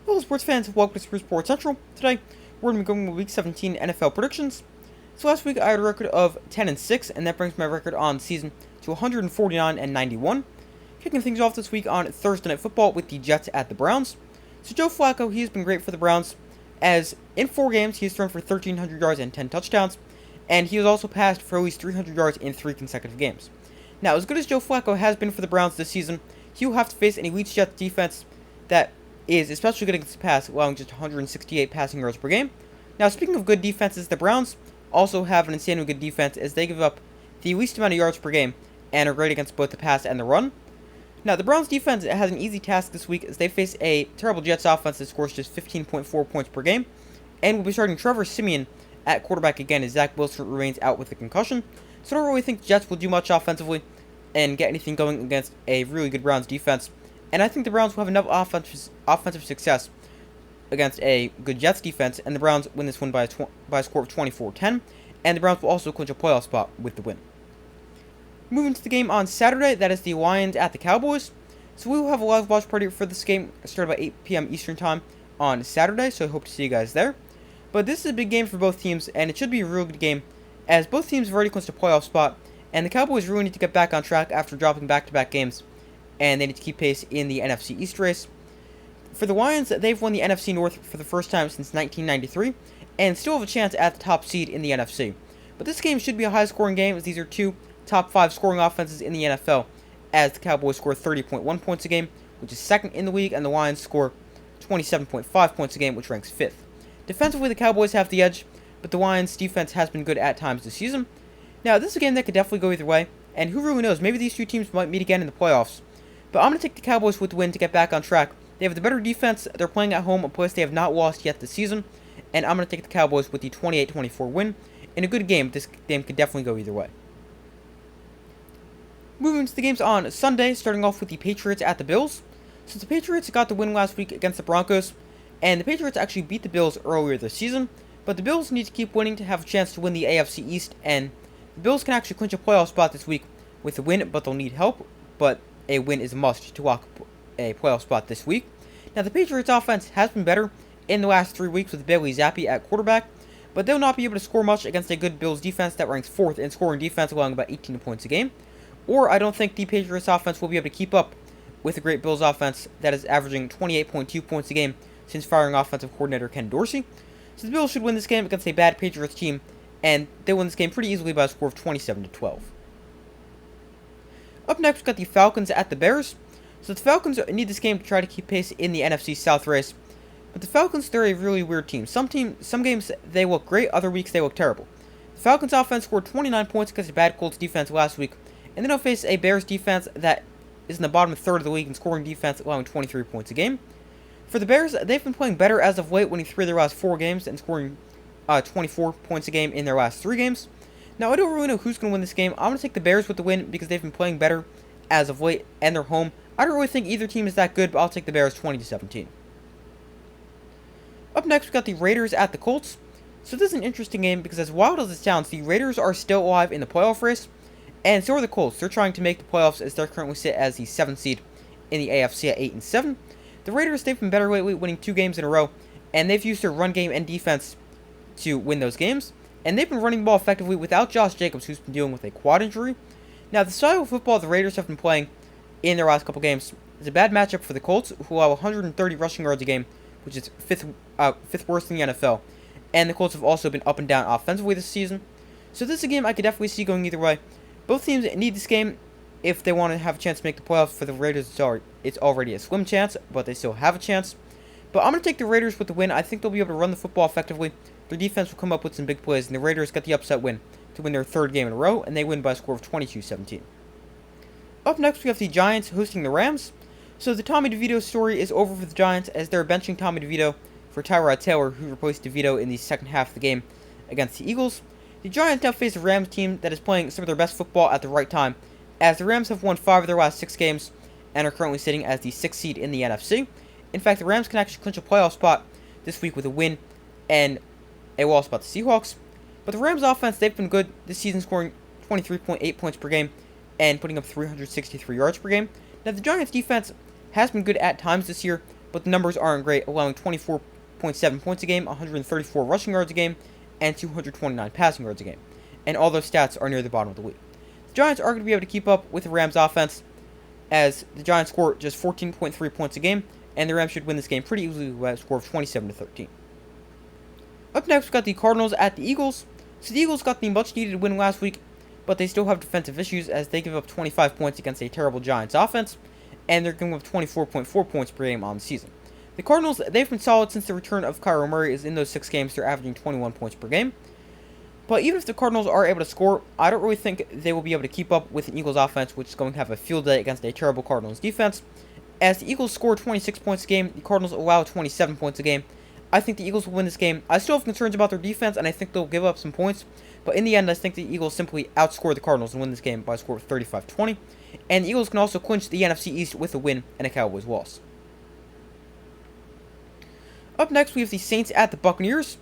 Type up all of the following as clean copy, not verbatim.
Hello, sports fans. Welcome to Super Sports Central. Today, we're going to be going with Week 17 NFL predictions. So last week, I had a record of 10-6, and that brings my record on season to 149-91. Kicking things off this week on Thursday Night Football with the Jets at the Browns. So Joe Flacco, he's been great for the Browns, as in 4 games, he's thrown for 1,300 yards and 10 touchdowns, and he has also passed for at least 300 yards in 3 consecutive games. Now, as good as Joe Flacco has been for the Browns this season, he will have to face an elite Jets defense that is especially good against the pass, allowing just 168 passing yards per game. Now, speaking of good defenses, the Browns also have an insanely good defense as they give up the least amount of yards per game and are great against both the pass and the run. Now, the Browns defense has an easy task this week as they face a terrible Jets offense that scores just 15.4 points per game, and will be starting Trevor Siemian at quarterback again as Zach Wilson remains out with a concussion. So I don't really think the Jets will do much offensively and get anything going against a really good Browns defense. And I think the Browns will have enough offensive success against a good Jets defense, and the Browns win this one by a score of 24-10, and the Browns will also clinch a playoff spot with the win. Moving to the game on Saturday, that is the Lions at the Cowboys. So we will have a live watch party for this game, starting by 8 p.m. Eastern Time on Saturday, so I hope to see you guys there. But this is a big game for both teams, and it should be a real good game, as both teams have already clinched a playoff spot, and the Cowboys really need to get back on track after dropping back-to-back games, and they need to keep pace in the NFC East race. For the Lions, they've won the NFC North for the first time since 1993, and still have a chance at the top seed in the NFC. But this game should be a high-scoring game, as these are two top 5 scoring offenses in the NFL, as the Cowboys score 30.1 points a game, which is second in the league, and the Lions score 27.5 points a game, which ranks 5th. Defensively, the Cowboys have the edge, but the Lions' defense has been good at times this season. Now, this is a game that could definitely go either way, and who really knows, maybe these two teams might meet again in the playoffs. But I'm going to take the Cowboys with the win to get back on track. They have the better defense, they're playing at home, a place they have not lost yet this season, and I'm going to take the Cowboys with the 28-24 win. In a good game, this game could definitely go either way. Moving to the games on Sunday, starting off with the Patriots at the Bills. Since the Patriots got the win last week against the Broncos, and the Patriots actually beat the Bills earlier this season, but the Bills need to keep winning to have a chance to win the AFC East, and the Bills can actually clinch a playoff spot this week with a win, but they'll need help, but a win is a must to lock a playoff spot this week. Now, the Patriots offense has been better in the last 3 weeks with Bailey Zappi at quarterback, but they'll not be able to score much against a good Bills defense that ranks 4th in scoring defense, allowing about 18 points a game. Or I don't think the Patriots offense will be able to keep up with the great Bills offense that is averaging 28.2 points a game since firing offensive coordinator Ken Dorsey. So the Bills should win this game against a bad Patriots team, and they win this game pretty easily by a score of 27-12. Up next, we've got the Falcons at the Bears. So the Falcons need this game to try to keep pace in the NFC South race. But the Falcons, they're a really weird team. Some games they look great, other weeks they look terrible. The Falcons offense scored 29 points against a bad Colts defense last week, and then they'll face a Bears defense that is in the bottom third of the league in scoring defense, allowing 23 points a game. For the Bears, they've been playing better as of late, winning 3 of their last 4 games and scoring 24 points a game in their last 3 games. Now, I don't really know who's going to win this game. I'm going to take the Bears with the win because they've been playing better as of late, and they're home. I don't really think either team is that good, but I'll take the Bears 20-17. Up next, we've got the Raiders at the Colts. So this is an interesting game because as wild as it sounds, the Raiders are still alive in the playoff race, and so are the Colts. They're trying to make the playoffs as they currently sit as the 7th seed in the AFC at 8-7. The Raiders, they've been better lately, winning 2 games in a row, and they've used their run game and defense to win those games. And they've been running the ball effectively without Josh Jacobs, who's been dealing with a quad injury. Now, the style of football the Raiders have been playing in their last couple games is a bad matchup for the Colts, who allow 130 rushing yards a game, which is fifth worst in the NFL. And the Colts have also been up and down offensively this season. So this is a game I could definitely see going either way. Both teams need this game if they want to have a chance to make the playoffs. For the Raiders, it's already a slim chance, but they still have a chance. But I'm going to take the Raiders with the win. I think they'll be able to run the football effectively. Their defense will come up with some big plays, and the Raiders got the upset win to win their 3rd game in a row, and they win by a score of 22-17. Up next, we have the Giants hosting the Rams. So the Tommy DeVito story is over for the Giants as they're benching Tommy DeVito for Tyrod Taylor, who replaced DeVito in the second half of the game against the Eagles. The Giants now face a Rams team that is playing some of their best football at the right time, as the Rams have won 5 of their last 6 games and are currently sitting as the 6th seed in the NFC. In fact, the Rams can actually clinch a playoff spot this week with a win and a loss about the Seahawks. But the Rams offense, they've been good this season, scoring 23.8 points per game and putting up 363 yards per game. Now, the Giants defense has been good at times this year, but the numbers aren't great, allowing 24.7 points a game, 134 rushing yards a game, and 229 passing yards a game. And all those stats are near the bottom of the league. The Giants are going to be able to keep up with the Rams offense, as the Giants score just 14.3 points a game, and the Rams should win this game pretty easily with a score of 27-13. Up next, we've got the Cardinals at the Eagles. So the Eagles got the much-needed win last week, but they still have defensive issues as they give up 25 points against a terrible Giants offense, and they're giving up 24.4 points per game on the season. The Cardinals, they've been solid since the return of Kyler Murray. Is in those 6 games, they're averaging 21 points per game. But even if the Cardinals are able to score, I don't really think they will be able to keep up with an Eagles offense, which is going to have a field day against a terrible Cardinals defense. As the Eagles score 26 points a game, the Cardinals allow 27 points a game. I think the Eagles will win this game. I still have concerns about their defense, and I think they'll give up some points. But in the end, I think the Eagles simply outscore the Cardinals and win this game by a score of 35-20. And the Eagles can also clinch the NFC East with a win and a Cowboys loss. Up next, we have the Saints at the Buccaneers.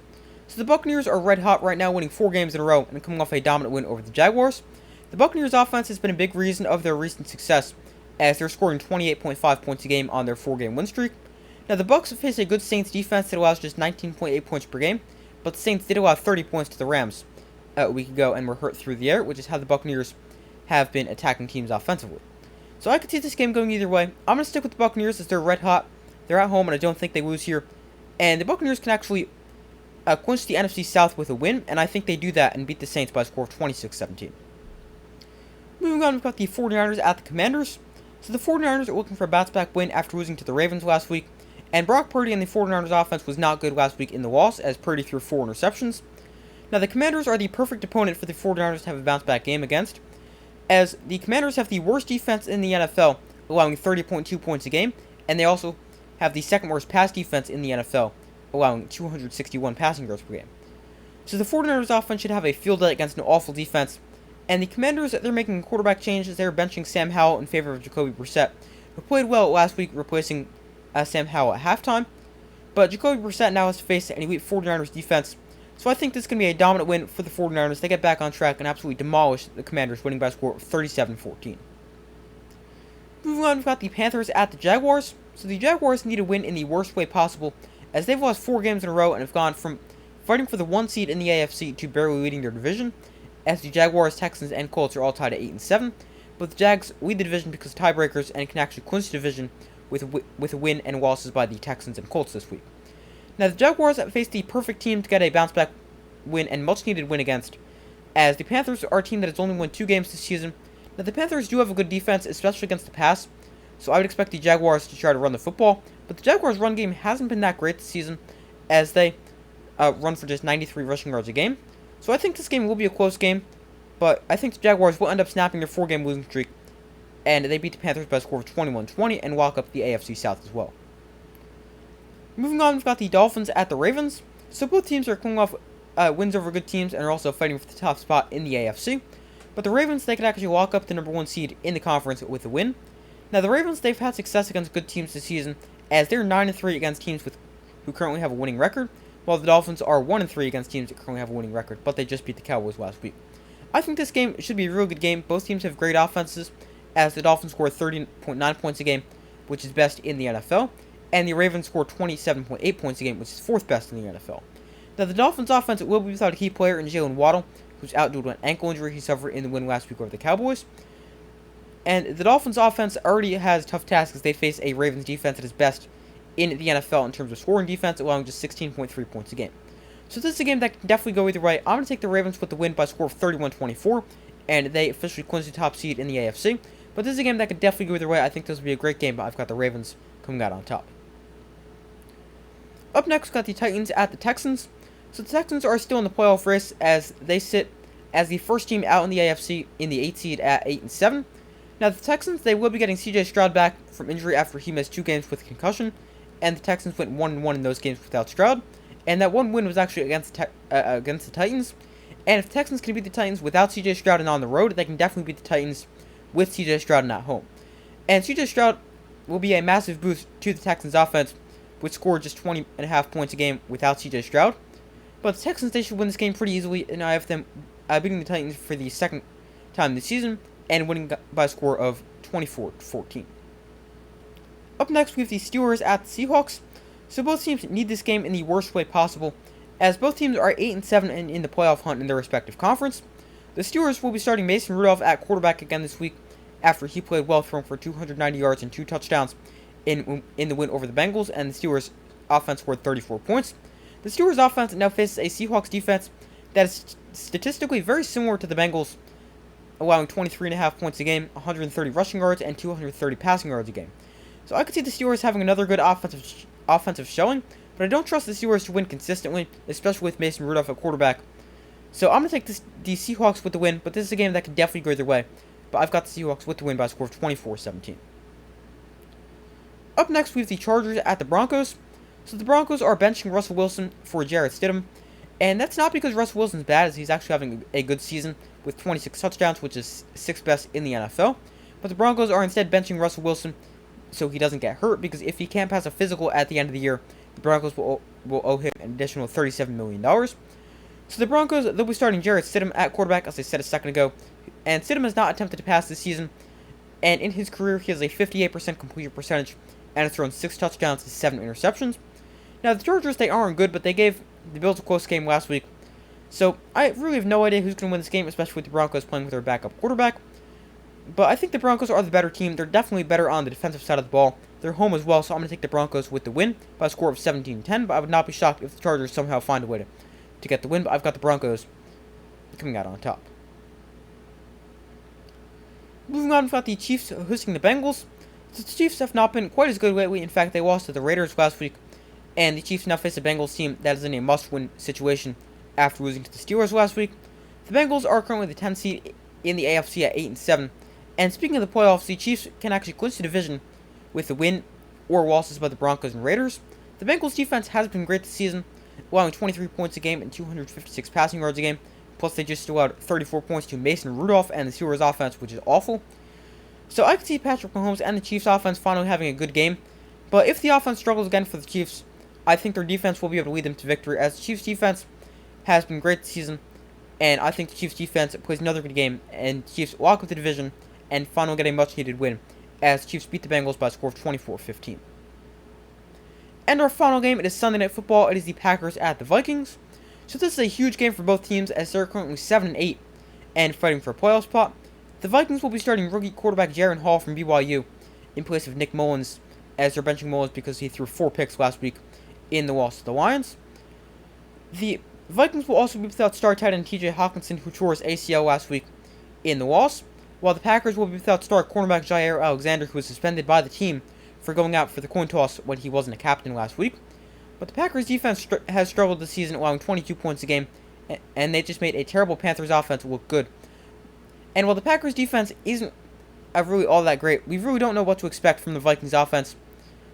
So the Buccaneers are red hot right now, winning 4 games in a row and coming off a dominant win over the Jaguars. The Buccaneers offense has been a big reason of their recent success, as they're scoring 28.5 points a game on their 4-game win streak. Now, the Bucs have faced a good Saints defense that allows just 19.8 points per game, but the Saints did allow 30 points to the Rams a week ago and were hurt through the air, which is how the Buccaneers have been attacking teams offensively. So I could see this game going either way. I'm going to stick with the Buccaneers as they're red hot. They're at home, and I don't think they lose here. And the Buccaneers can actually clinch the NFC South with a win, and I think they do that and beat the Saints by a score of 26-17. Moving on, we've got the 49ers at the Commanders. So the 49ers are looking for a bounce-back win after losing to the Ravens last week. And Brock Purdy and the 49ers offense was not good last week in the loss, as Purdy threw 4 interceptions. Now, the Commanders are the perfect opponent for the 49ers to have a bounce-back game against, as the Commanders have the worst defense in the NFL, allowing 30.2 points a game, and they also have the second worst pass defense in the NFL, allowing 261 passing yards per game. So the 49ers offense should have a field day against an awful defense, and the Commanders, they're making quarterback changes. They're benching Sam Howell in favor of Jacoby Brissett, who played well last week, replacing Sam Howell at halftime. But Jacoby Brissett now has to face an elite 49ers defense, so I think this is going to be a dominant win for the 49ers. They get back on track and absolutely demolish the Commanders, winning by a score of 37-14. Moving on, we've got the Panthers at the Jaguars. So the Jaguars need a win in the worst way possible, as they've lost 4 games in a row and have gone from fighting for the 1 seed in the AFC to barely leading their division, as the Jaguars, Texans, and Colts are all tied at 8-7. But the Jags lead the division because of tiebreakers and can actually clinch the division with a win and losses by the Texans and Colts this week. Now, the Jaguars have faced the perfect team to get a bounce-back win and much-needed win against, as the Panthers are a team that has only won 2 games this season. Now, the Panthers do have a good defense, especially against the pass, so I would expect the Jaguars to try to run the football, but the Jaguars' run game hasn't been that great this season, as they run for just 93 rushing yards a game. So I think this game will be a close game, but I think the Jaguars will end up snapping their 4-game losing streak, and they beat the Panthers by a score of 21-20 and walk up the AFC South as well. Moving on, we've got the Dolphins at the Ravens. So both teams are coming off wins over good teams and are also fighting for the top spot in the AFC. But the Ravens, they could actually walk up the number 1 seed in the conference with a win. Now, the Ravens, they've had success against good teams this season, as they're 9-3 against teams who currently have a winning record, while the Dolphins are 1-3 against teams that currently have a winning record, but they just beat the Cowboys last week. I think this game should be a real good game. Both teams have great offenses, as the Dolphins score 30.9 points a game, which is best in the NFL, and the Ravens score 27.8 points a game, which is 4th best in the NFL. Now, the Dolphins' offense will be without a key player in Jalen Waddle, who's out due to an ankle injury he suffered in the win last week over the Cowboys. And the Dolphins' offense already has tough tasks as they face a Ravens defense that is best in the NFL in terms of scoring defense, allowing just 16.3 points a game. So this is a game that can definitely go either way. I'm going to take the Ravens with the win by a score of 31-24, and they officially clinch the top seed in the AFC. But this is a game that could definitely go either way. I think this will be a great game, but I've got the Ravens coming out on top. Up next, we've got the Titans at the Texans. So the Texans are still in the playoff race as they sit as the first team out in the AFC in the 8th seed at 8-7. Now, the Texans, they will be getting C.J. Stroud back from injury after he missed 2 games with concussion, and the Texans went 1-1 in those games without Stroud, and that one win was actually against the Titans. And if the Texans can beat the Titans without C.J. Stroud and on the road, they can definitely beat the Titans with C.J. Stroud and at home. And C.J. Stroud will be a massive boost to the Texans' offense, which scored just 20.5 points a game without C.J. Stroud. But the Texans, they should win this game pretty easily, and I have them beating the Titans for the second time this season, and winning by a score of 24-14. Up next, we have the Steelers at the Seahawks. So both teams need this game in the worst way possible, as both teams are 8-7 and in the playoff hunt in their respective conference. The Steelers will be starting Mason Rudolph at quarterback again this week, after he played well, throwing for 290 yards and 2 touchdowns in the win over the Bengals, and the Steelers' offense scored 34 points. The Steelers' offense now faces a Seahawks defense that is statistically very similar to the Bengals, allowing 23.5 points a game, 130 rushing yards, and 230 passing yards a game. So I could see the Steelers having another good offensive showing, but I don't trust the Steelers to win consistently, especially with Mason Rudolph at quarterback. So I'm going to take the Seahawks with the win, but this is a game that could definitely go either way. But I've got the Seahawks with the win by a score of 24-17. Up next, we have the Chargers at the Broncos. So the Broncos are benching Russell Wilson for Jarrett Stidham, and that's not because Russell Wilson's bad, as he's actually having a good season with 26 touchdowns, which is 6th best in the NFL. But the Broncos are instead benching Russell Wilson so he doesn't get hurt, because if he can't pass a physical at the end of the year, the Broncos will owe him an additional $37 million. So the Broncos, they'll be starting Jarrett Stidham at quarterback, as I said a second ago, and Stidham has not attempted to pass this season, and in his career he has a 58% completion percentage and has thrown 6 touchdowns and 7 interceptions. Now the Chargers, they aren't good, but they gave the Bills a close game last week, so I really have no idea who's going to win this game, especially with the Broncos playing with their backup quarterback. But I think the Broncos are the better team. They're definitely better on the defensive side of the ball. They're home as well, so I'm going to take the Broncos with the win by a score of 17-10, but I would not be shocked if the Chargers somehow find a way to get the win, but I've got the Broncos coming out on top. Moving on, we've got the Chiefs hosting the Bengals. So the Chiefs have not been quite as good lately. In fact, they lost to the Raiders last week, and the Chiefs now face a Bengals team that is in a must-win situation after losing to the Steelers last week. The Bengals are currently the 10th seed in the AFC at 8-7. And speaking of the playoffs, the Chiefs can actually clinch the division with the win or losses by the Broncos and Raiders. The Bengals defense has been great this season, allowing 23 points a game and 256 passing yards a game. Plus, they just allowed 34 points to Mason Rudolph and the Steelers offense, which is awful. So I could see Patrick Mahomes and the Chiefs offense finally having a good game. But if the offense struggles again for the Chiefs, I think their defense will be able to lead them to victory, as the Chiefs defense has been great this season. And I think the Chiefs defense plays another good game, and the Chiefs lock up the division and finally get a much-needed win, as the Chiefs beat the Bengals by a score of 24-15. And our final game, it is Sunday Night Football. It is the Packers at the Vikings. So this is a huge game for both teams, as they're currently 7-8 and fighting for a playoff spot. The Vikings will be starting rookie quarterback Jaren Hall from BYU in place of Nick Mullins, as they're benching Mullins because he threw 4 picks last week in the loss to the Lions. The Vikings will also be without star tight end TJ Hawkinson, who tore his ACL last week in the loss, while the Packers will be without star cornerback Jaire Alexander, who was suspended by the team for going out for the coin toss when he wasn't a captain last week. But the Packers defense has struggled this season, allowing 22 points a game, and they just made a terrible Panthers offense look good. And while the Packers defense isn't really all that great, we really don't know what to expect from the Vikings offense,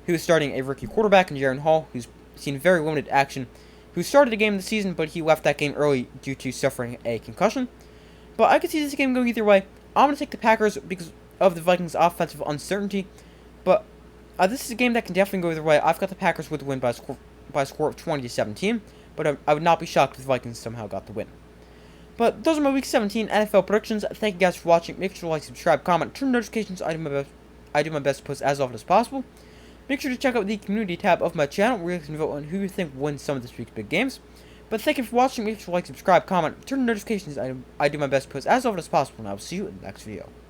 who is starting a rookie quarterback in Jaren Hall, who's seen very limited action, who started a game this season, but he left that game early due to suffering a concussion. But I could see this game going either way. I'm going to take the Packers because of the Vikings' offensive uncertainty, but this is a game that can definitely go either way. I've got the Packers with the win by a score of 20-17, but I would not be shocked if the Vikings somehow got the win. But those are my Week 17 NFL predictions. Thank you guys for watching. Make sure to like, subscribe, comment, turn notifications. I do my best to post as often as possible. Make sure to check out the community tab of my channel, where you can vote on who you think wins some of this week's big games. But thank you for watching. Make sure to like, subscribe, comment, turn notifications. I do my best to post as often as possible, and I will see you in the next video.